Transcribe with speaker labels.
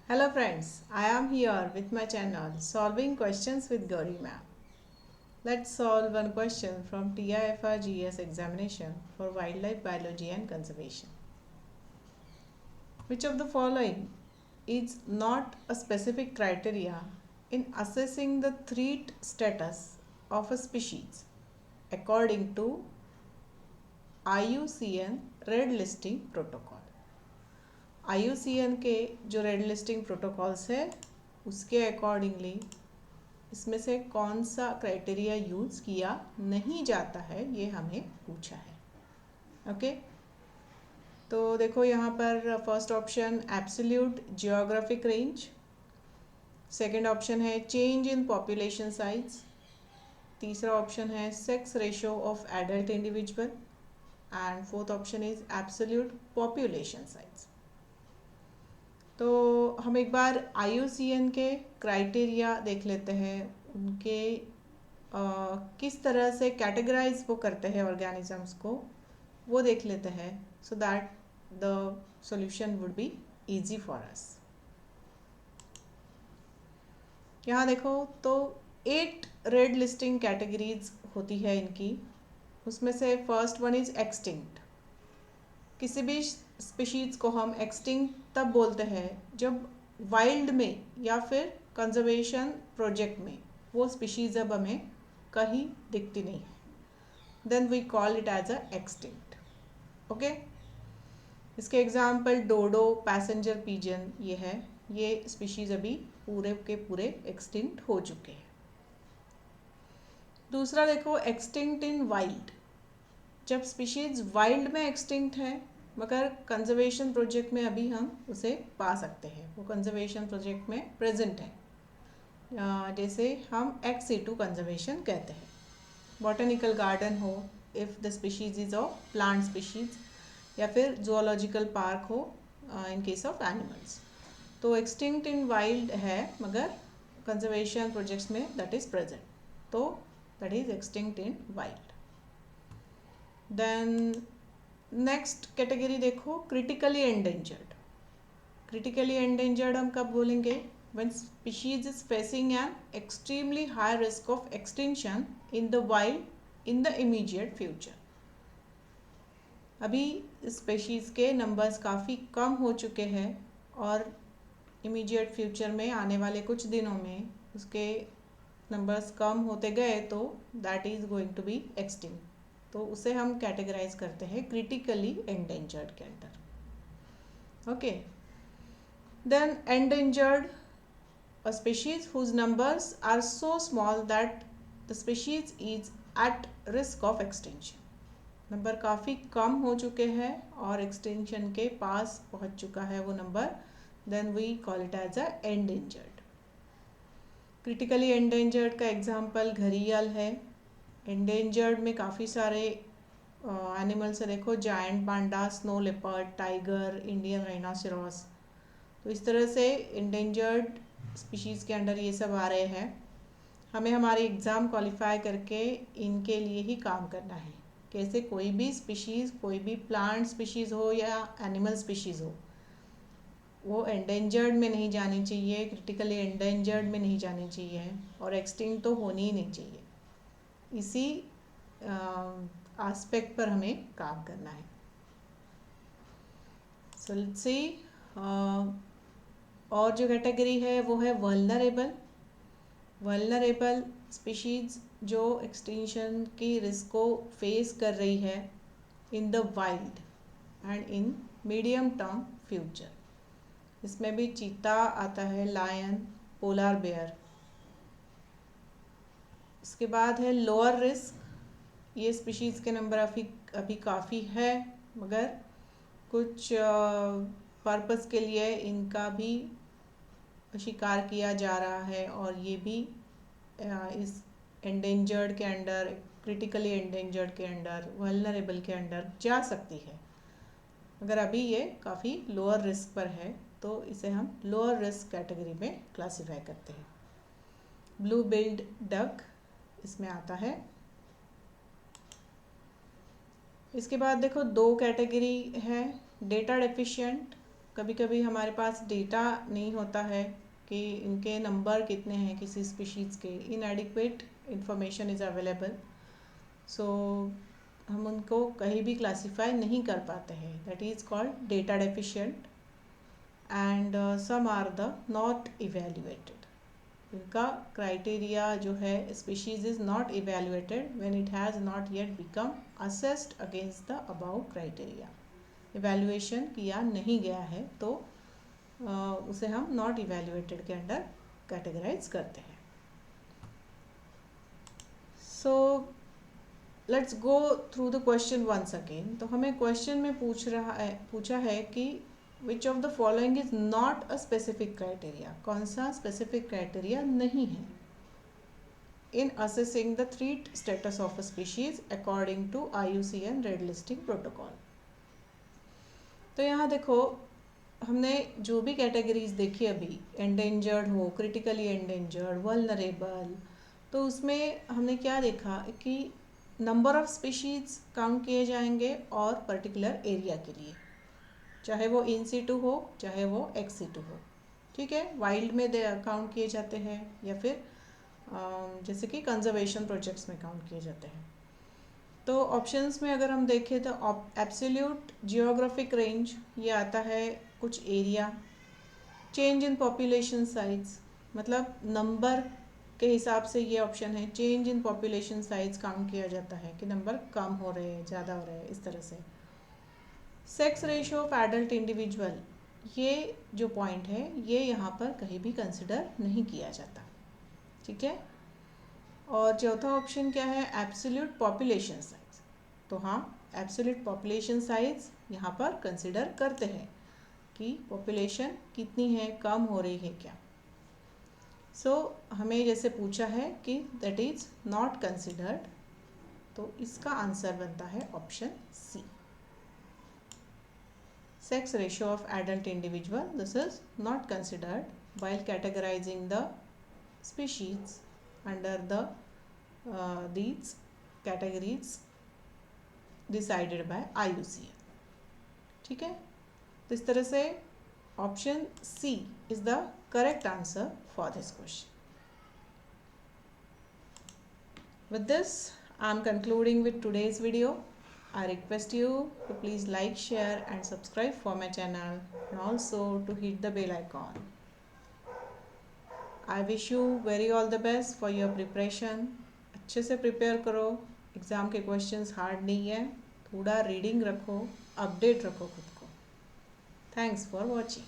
Speaker 1: Hello friends, I am here with my channel Solving Questions with Gauri Ma'am. Let's solve one question from TIFR GS examination for wildlife biology and conservation. Which of the following is not a specific criteria in assessing the threat status of a species according to IUCN Red Listing Protocol? IUCN के जो red listing protocols है उसके accordingly इसमें से कौन सा criteria use किया नहीं जाता है ये हमें पूछा है। ओके, तो देखो यहाँ पर first option absolute geographic range, second option है चेंज इन पॉपुलेशन साइज, तीसरा ऑप्शन है sex ratio of adult individual and fourth option is absolute population size. तो हम एक बार IUCN के क्राइटेरिया देख लेते हैं, उनके किस तरह से कैटेगराइज वो करते हैं ऑर्गेनिजम्स को, वो देख लेते हैं so that the solution would be easy for us. यहाँ देखो तो 8 रेड लिस्टिंग कैटेगरीज होती है इनकी, उसमें से फर्स्ट वन इज एक्सटिंक्ट। किसी भी स्पीशीज़ को हम एक्सटिंक्ट तब बोलते हैं जब वाइल्ड में या फिर कंजर्वेशन प्रोजेक्ट में वो स्पीशीज़ अब हमें कहीं दिखती नहीं है, then we call it as a extinct. Okay, इसके एग्जांपल डोडो, पैसेंजर पिजन ये है, ये स्पीशीज़ अभी पूरे के पूरे एक्सटिंक्ट हो चुके हैं। दूसरा देखो एक्सटिंक्ट इन वाइल्ड, जब स्पीशीज़ वाइल्ड में एक्सटिंक्ट है मगर कंजर्वेशन प्रोजेक्ट में अभी हम उसे पा सकते हैं, वो कंजर्वेशन प्रोजेक्ट में प्रेजेंट है, जैसे हम एक्स सिटू कंजर्वेशन कहते हैं। बॉटनिकल गार्डन हो if the species is of plant species, या फिर जूलॉजिकल पार्क हो इन केस ऑफ एनिमल्स। तो एक्सटिंक्ट इन वाइल्ड है मगर कंजर्वेशन प्रोजेक्ट्स में दैट इज़ प्रेजेंट, तो that is extinct in wild. Then next category देखो क्रिटिकली एंडेंजर्ड। क्रिटिकली एंडेंजर्ड हम कब बोलेंगे? When species is facing an extremely high risk of extinction in the wild in the immediate future. अभी species के numbers काफ़ी कम हो चुके हैं और इमीडिएट फ्यूचर में आने वाले कुछ दिनों में उसके नंबर्स कम होते गए तो that is going to be extinct, तो उसे हम कैटेगराइज करते हैं क्रिटिकली एंडेंजर्ड के अंडर। Okay, then endangered a species whose numbers are so small that the species is at risk of extinction। Number काफ़ी कम हो चुके हैं और एक्सटिंक्शन के पास पहुंच चुका है वो number, then we call it as a endangered. Critically endangered का एग्जाम्पल घड़ियाल है। एंडेंजर्ड में काफ़ी सारे एनिमल्स है, देखो giant panda, snow leopard, tiger, Indian rhinoceros, तो इस तरह से एंडेंजर्ड स्पीशीज़ के अंडर ये सब आ रहे हैं। हमें हमारी एग्ज़ाम क्वालिफाई करके इनके लिए ही काम करना है। कैसे कोई भी स्पीशीज़, कोई भी प्लांट स्पीशीज़ हो या एनिमल स्पीशीज़ हो, वो एंडेंजर्ड में नहीं जानी चाहिए, क्रिटिकली एंडेंजर्ड में नहीं जानी चाहिए और एक्सटिंक्ट तो होनी ही नहीं चाहिए। इसी एस्पेक्ट पर हमें काम करना है। सो लेट्स सी, और जो कैटेगरी है वो है वल्नरेबल। वल्नरेबल स्पीशीज़ जो एक्सटिंक्शन की रिस्क को फेस कर रही है इन the wild and in medium term future. इसमें भी चीता आता है, लायन, पोलर बेयर। इसके बाद है लोअर रिस्क, ये स्पीशीज़ के नंबर अभी काफ़ी है मगर कुछ पर्पस के लिए इनका भी शिकार किया जा रहा है और ये भी इस एंडेंजर्ड के अंडर, क्रिटिकली एंडेंजर्ड के अंडर, वल्नरेबल के अंडर जा सकती है, मगर अभी ये काफ़ी लोअर रिस्क पर है, तो इसे हम लोअर रिस्क कैटेगरी में क्लासिफाई करते हैं। ब्लू बिल्ड डक इसमें आता है। इसके बाद देखो दो कैटेगरी है, डेटा डेफिशिएंट कभी कभी हमारे पास डेटा नहीं होता है कि इनके नंबर कितने हैं किसी स्पीशीज़ के, inadequate information is available, so हम उनको कहीं भी क्लासीफाई नहीं कर पाते हैं, that is called data deficient. And some are the not evaluated, इनका क्राइटेरिया जो है species is not evaluated when it has not yet become assessed against the above criteria. Evaluation किया नहीं गया है तो उसे हम नॉट इवेल्युएटेड के अंडर कैटेगराइज करते हैं। So let's go through the question once again. तो हमें क्वेश्चन में पूछा है कि which of the following is not a specific criteria, कौन सा स्पेसिफिक क्राइटेरिया नहीं है in assessing the threat status of a species according to IUCN red listing protocol. तो यहाँ देखो, हमने जो भी कैटेगरीज देखी अभी, एंडेंजर्ड हो, क्रिटिकली एंडेंजर्ड, वल्नरेबल, तो उसमें हमने क्या देखा कि नंबर ऑफ स्पीशीज काउंट किए जाएंगे और पर्टिकुलर एरिया के लिए, चाहे वो इन सीटू हो चाहे वो एक्स सीटू हो, ठीक है। वाइल्ड में काउंट किए जाते हैं या फिर जैसे कि कंजर्वेशन प्रोजेक्ट्स में काउंट किए जाते हैं। तो ऑप्शंस में अगर हम देखें तो एब्सोल्यूट जियोग्राफिक रेंज ये आता है, कुछ area, change in population size, मतलब नंबर के हिसाब से ये ऑप्शन है, change in population size count किया जाता है कि नंबर कम हो रहे हैं ज़्यादा हो रहे हैं, इस तरह से। Sex ratio of adult individual, ये जो पॉइंट है ये यहाँ पर कहीं भी कंसिडर नहीं किया जाता, ठीक है। और चौथा ऑप्शन क्या है, एब्सोल्यूट पॉपुलेशन साइज। तो हाँ, एब्सोल्यूट पॉपुलेशन साइज यहाँ पर कंसिडर करते हैं कि पॉपुलेशन कितनी है, कम हो रही है क्या। हमें जैसे पूछा है कि दैट इज नॉट कंसिडर्ड, तो इसका आंसर बनता है option C, sex ratio of adult individual, this is not considered while categorizing the species under the these categories decided by IUCN, ठीक है। तो इस तरह से option C is the correct answer for this question. With this, I am concluding with today's video. I request you to please like, share and subscribe for my channel and also to hit the bell icon. I wish you very all the best for your preparation. अच्छे से prepare करो, exam के questions hard नहीं है, थोड़ा reading रखो, update रखो खुद को। Thanks for watching.